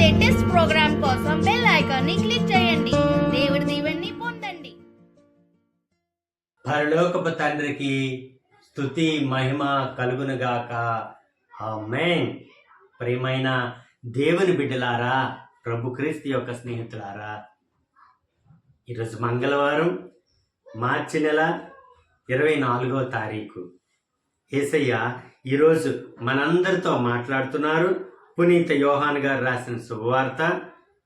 Latest programme కోసం bell icon ని click చేయండి. దేవుడి దీవెనని పొందండి. పరలోకపు తండ్రికి స్తుతి మహిమ కలుగునుగాక. ఆమేన్. ప్రియమైన దేవుని బిడ్డలారా, ప్రభు క్రీస్తు యొక్క స్నేహితులారా, ఈరోజు మంగళవారం, మార్చి నెల 24వ తారీఖు. యేసయ్య ఈరోజు మనందరితో మాట్లాడుతున్నారు. పునీత యోహాను గారు రాసిన శుభవార్త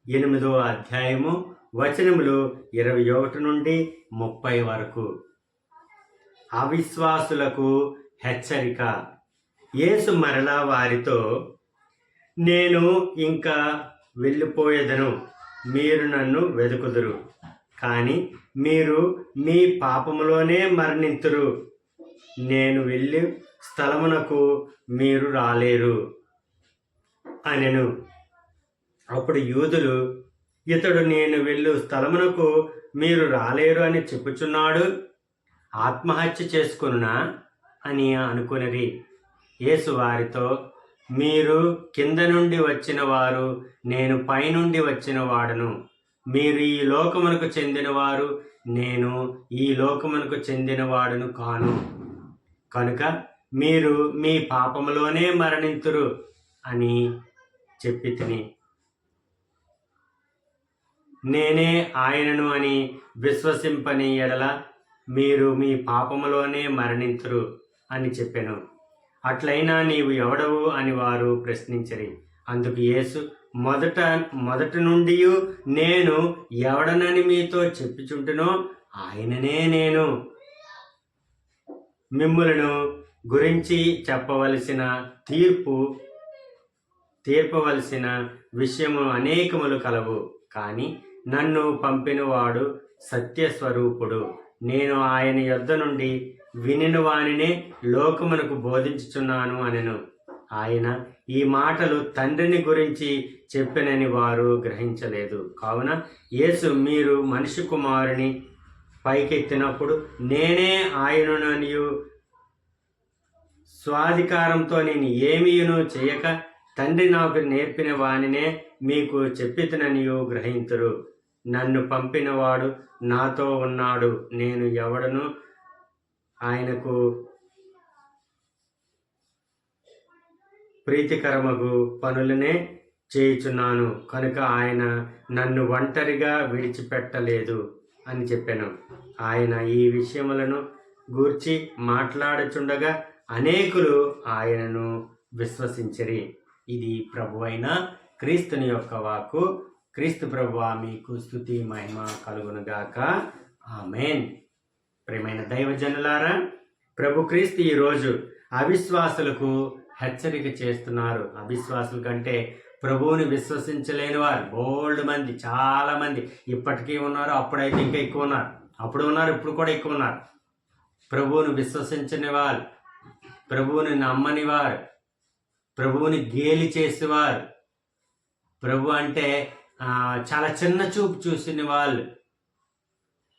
8వ అధ్యాయము వచనములు 21 నుండి 30 వరకు. అవిశ్వాసులకు హెచ్చరిక. యేసు మరలా వారితో, నేను ఇంకా వెళ్ళిపోయేదను, మీరు నన్ను వెదుకుదురు, కానీ మీరు మీ పాపములోనే మరణింతురు. నేను వెళ్ళి స్థలమునకు మీరు రాలేరు అనెను. అప్పుడు యూదులు, ఇతడు నేను వెళ్ళు స్థలమునకు మీరు రాలేరు అని చెప్పుచున్నాడు, ఆత్మహత్య చేసుకొనునా అని అనుకునిరి. యేసు వారితో, మీరు కింద నుండి వచ్చిన వారు, నేను పైనుండి వచ్చిన వాడను. మీరు ఈ లోకమునకు చెందినవారు, నేను ఈ లోకమునకు చెందినవాడును కాను. కనుక మీరు మీ పాపములోనే మరణింతురు అని చెప్పి తిని, నేనే ఆయనను అని విశ్వసింపని ఎడల మీరు మీ పాపములోనే మరణింతురు అని చెప్పెను. అట్లయినా నీవు ఎవడవు అని వారు ప్రశ్నించరి. అందుకు యేసు, మొదటి నుండి నేను ఎవడనని మీతో చెప్పుచుంటునో ఆయననే నేను. మిమ్ములను గురించి తీర్పవలసిన విషయము అనేకములు కలవు, కానీ నన్ను పంపినవాడు సత్యస్వరూపుడు. నేను ఆయన యొద్ద నుండి వినిన వానినే లోకమునకు బోధించుచున్నాను అనెను. ఆయన ఈ మాటలు తండ్రిని గురించి చెప్పినని వారు గ్రహించలేదు. కావున యేసు, మీరు మనిషి కుమారుని పైకెత్తినప్పుడు నేనే ఆయనననియు, స్వాధికారంతో నేను ఏమీయును చేయక తండ్రి నాకు నేర్పిన వానినే మీకు చెప్పితననియు గ్రహింతురు. నన్ను పంపినవాడు నాతో ఉన్నాడు. నేను ఎవడను ఆయనకు ప్రీతికరమగు పనులనే చేయుచున్నాను, కనుక ఆయన నన్ను ఒంటరిగా విడిచిపెట్టలేదు అని చెప్పాను. ఆయన ఈ విషయములను గూర్చి మాట్లాడుచుండగా అనేకులు ఆయనను విశ్వసించిరి. ఇది ప్రభువైన క్రీస్తుని యొక్క వాక్కు. క్రీస్తు ప్రభువా, మీకు స్తుతి మహిమ కలుగునుగాక. ఆమేన్. ప్రియమైన దైవజనులారా, ప్రభు క్రీస్తు ఈరోజు అవిశ్వాసులకు హెచ్చరిక చేస్తున్నారు. అవిశ్వాసుల కంటే ప్రభువుని విశ్వసించలేని వారు బోల్డ్ మంది, చాలా మంది ఇప్పటికీ ఉన్నారు. అప్పుడైతే ఇంకా ఎక్కువ ఉన్నారు. అప్పుడు ఉన్నారు, ఇప్పుడు కూడా ఎక్కువ ఉన్నారు. ప్రభువుని విశ్వసించని వారు, ప్రభువుని నమ్మని వారు, ప్రభువుని గేలి చేసేవారు, ప్రభు అంటే చాలా చిన్న చూపు చూసిన వాళ్ళు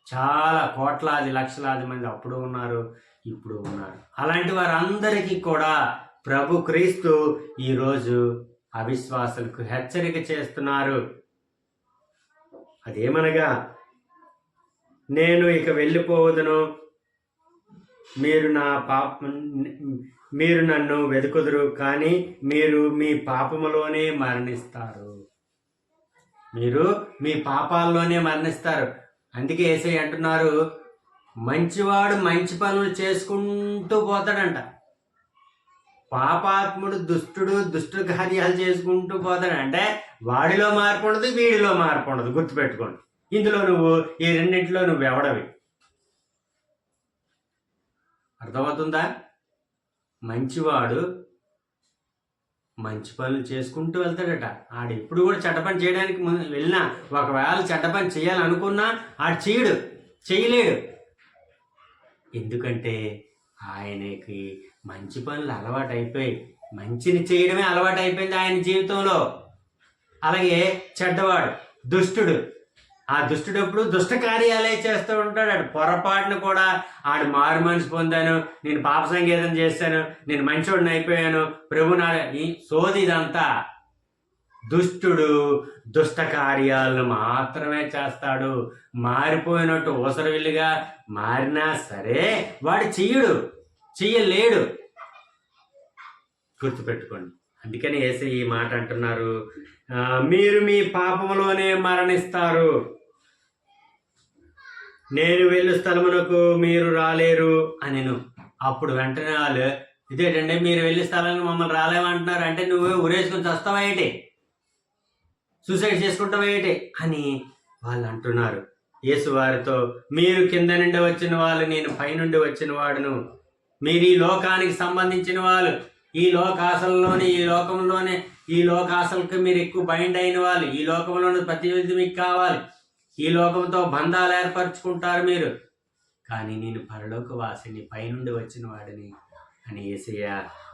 చాలా కోట్లాది లక్షలాది మంది అప్పుడు ఉన్నారు, ఇప్పుడు ఉన్నారు. అలాంటి వారందరికీ కూడా ప్రభు క్రీస్తు ఈరోజు అవిశ్వాసులకు హెచ్చరిక చేస్తున్నారు. అదేమనగా, నేను ఇక వెళ్ళిపోవదును, మీరు నన్ను వెదుకుదురు, కానీ మీరు మీ పాపములోనే మరణిస్తారు. మీరు మీ పాపాల్లోనే మరణిస్తారు. అందుకే యేసయ్య అంటున్నారు, మంచివాడు మంచి పనులు చేసుకుంటూ పోతాడంట, పాపాత్ముడు దుష్ట కార్యాలు చేసుకుంటూ పోతాడు. అంటే వాడిలో మార్పు ఉండదు, వీడిలో మార్పు ఉండదు. గుర్తుపెట్టుకోండి. ఇందులో ఈ రెండింటిలో నువ్వు ఎవడవి? అర్థమవుతుందా? మంచివాడు మంచి పనులు చేసుకుంటూ వెళ్తాడట. ఆడు ఎప్పుడు కూడా చెడ్డ పని చేయడానికి వెళ్ళినా, ఒకవేళ చెడ్డ పని చేయాలనుకున్నా ఆడు చేయలేడు. ఎందుకంటే ఆయనకి మంచి పనులు అలవాటు అయిపోయి, మంచిని చేయడమే అలవాటు అయిపోయింది ఆయన జీవితంలో. అలాగే చెడ్డవాడు, దుష్టుడు, ఆ దుష్టుడు ఎప్పుడు దుష్ట కార్యాలే చేస్తూ ఉంటాడు. ఆడు పొరపాటును కూడా ఆడు మారు మనసు పొందాను, నేను పాప సంగీతం చేశాను, నేను మంచోడిని అయిపోయాను, ప్రభు నా ఈ సోది ఇదంతా. దుష్టుడు దుష్ట కార్యాలను మాత్రమే చేస్తాడు. మారిపోయినట్టు ఊసరవిల్లిగా మారినా సరే వాడు చెయ్యలేడు. గుర్తుపెట్టుకోండి. అందుకని యేసయ్య ఈ మాట అంటున్నారు, మీరు మీ పాపములోనే మరణిస్తారు, నేను వెళ్ళు స్థలమునకు మీరు రాలేరు అనెను. అప్పుడు వెంటనే వాళ్ళు, ఇదేంటంటే మీరు వెళ్ళే స్థలానికి మమ్మల్ని రాలేమంటున్నారు, అంటే నువ్వు ఉరేసుకొని చస్తావా ఏంటి, సూసైడ్ చేసుకుంటావా ఏంటి అని వాళ్ళు అంటున్నారు. యేసు వారితో, మీరు కింద నుండి వచ్చిన వాళ్ళు, నేను పైనుండి వచ్చిన వాడును. మీరు ఈ లోకానికి సంబంధించిన వాళ్ళు, ఈ లోకాశలలోని ఈ లోకాశలకు మీరు ఎక్కువ బైండ్ అయిన వాళ్ళు, ఈ లోకంలోని ప్రతినిధి మీకు కావాలి, ఈ లోకంతో బంధాలు ఏర్పరచుకుంటారు మీరు. కానీ నేను పరలోక వాసిని, పైనుండి వచ్చిన వాడిని అని యేసయ్య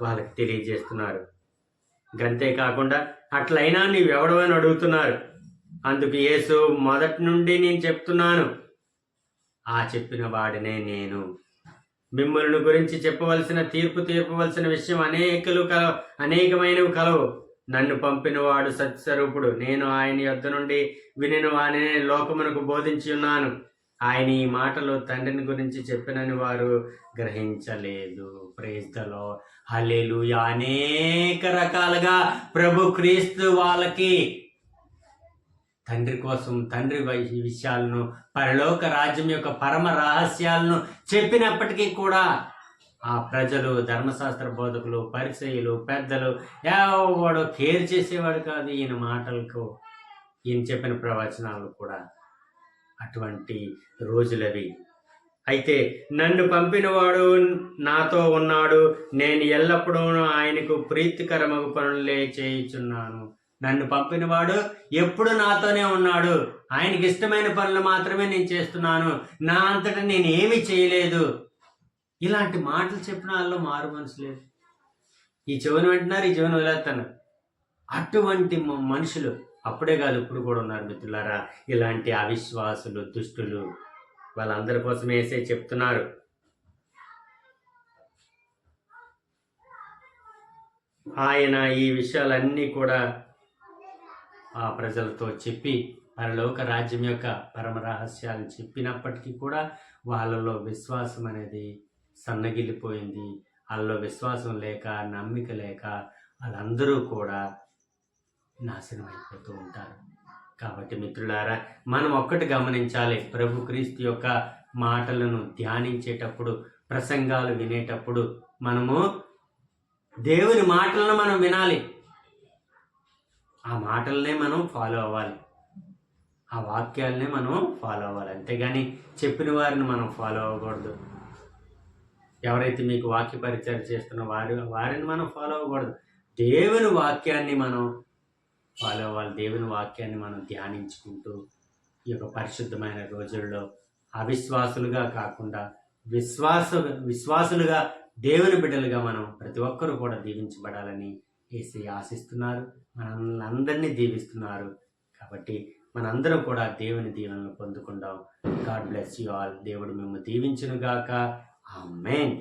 వాళ్ళకి తెలియజేస్తున్నారు. అంతేకాకుండా అట్లయినా నీవెవడవని అడుగుతున్నారు. అందుకు యేసు, మొదటి నుండి నేను చెప్తున్నాను, ఆ చెప్పిన వాడినే నేను. మిమ్మల్ని గురించి తీర్పవలసిన విషయం అనేకమైనవి కలవు. నన్ను పంపిన వాడు సత్యస్వరూపుడు. నేను ఆయన యొద్ద నుండి వినిన వానినే లోకమునకు బోధించి ఉన్నాను. ఆయన ఈ మాటలు తండ్రిని గురించి చెప్పినని వారు గ్రహించలేదు. ప్రైజ్ ది లార్డ్, హల్లెలూయా. అనేక రకాలుగా ప్రభు క్రీస్తు వాళ్ళకి తండ్రి కోసం, తండ్రి విషయాలను, పరలోక రాజ్యం యొక్క పరమ రహస్యాలను చెప్పినప్పటికీ కూడా ఆ ప్రజలు, ధర్మశాస్త్ర బోధకులు, పరిసయ్యులు, పెద్దలు ఎవడు కేర్ చేసేవాడు కాదు ఈయన మాటలకు, ఈయన చెప్పిన ప్రవచనాలు కూడా. అటువంటి రోజులవి. అయితే నన్ను పంపినవాడు నాతో ఉన్నాడు, నేను ఎల్లప్పుడూ ఆయనకు ప్రీతికరమగు పనులే చేయుచున్నాను. నన్ను పంపినవాడు ఎప్పుడు నాతోనే ఉన్నాడు, ఆయనకి ఇష్టమైన పనులు మాత్రమే నేను చేస్తున్నాను, నా అంతటా నేను ఏమీ చేయలేదు. ఇలాంటి మాటలు చెప్పిన వాళ్ళు మారు మనసు లేదు. ఈ చెవును వింటున్నారు, ఈ చెవును వదిలేస్తున్నారు. అటువంటి మనుషులు అప్పుడే కాదు ఇప్పుడు కూడా ఉన్నారు మిత్రులారా. ఇలాంటి అవిశ్వాసులు, దుష్టులు, వాళ్ళందరి కోసం వేసే చెప్తున్నారు. ఆయన ఈ విషయాలన్నీ కూడా ఆ ప్రజలతో చెప్పి పరలోక రాజ్యం యొక్క పరమ రహస్యాలు చెప్పినప్పటికీ కూడా వాళ్ళలో విశ్వాసం అనేది సన్నగిల్లిపోయింది. వాళ్ళలో విశ్వాసం లేక, నమ్మిక లేక వాళ్ళందరూ కూడా నాశనం అయిపోతూ ఉంటారు. కాబట్టి మిత్రులారా, మనం ఒక్కటి గమనించాలి. ప్రభు క్రీస్తు యొక్క మాటలను ధ్యానించేటప్పుడు, ప్రసంగాలు వినేటప్పుడు మనము దేవుని మాటలను మనం వినాలి. ఆ మాటలనే మనం ఫాలో అవ్వాలి, ఆ వాక్యాలనే మనం ఫాలో అవ్వాలి. అంతేగాని చెప్పిన వారిని మనం ఫాలో అవ్వకూడదు. ఎవరైతే మీకు వాక్య పరిచయం చేస్తున్న వారిని మనం ఫాలో అవ్వకూడదు. దేవుని వాక్యాన్ని మనం ఫాలో అవ్వాలి. దేవుని వాక్యాన్ని మనం ధ్యానించుకుంటూ ఈ యొక్క పరిశుద్ధమైన రోజుల్లో అవిశ్వాసులుగా కాకుండా విశ్వాసులుగా, దేవుని బిడ్డలుగా మనం ప్రతి ఒక్కరూ కూడా దీవించబడాలని యేసయ్య ఆశిస్తున్నారు, మనందరినీ దీవిస్తున్నారు. కాబట్టి మనందరం కూడా దేవుని దీవెనలు పొందుకుందాం. God bless you all. దేవుడు మిమ్మల్ని దీవించును గాక. ఆమేన్.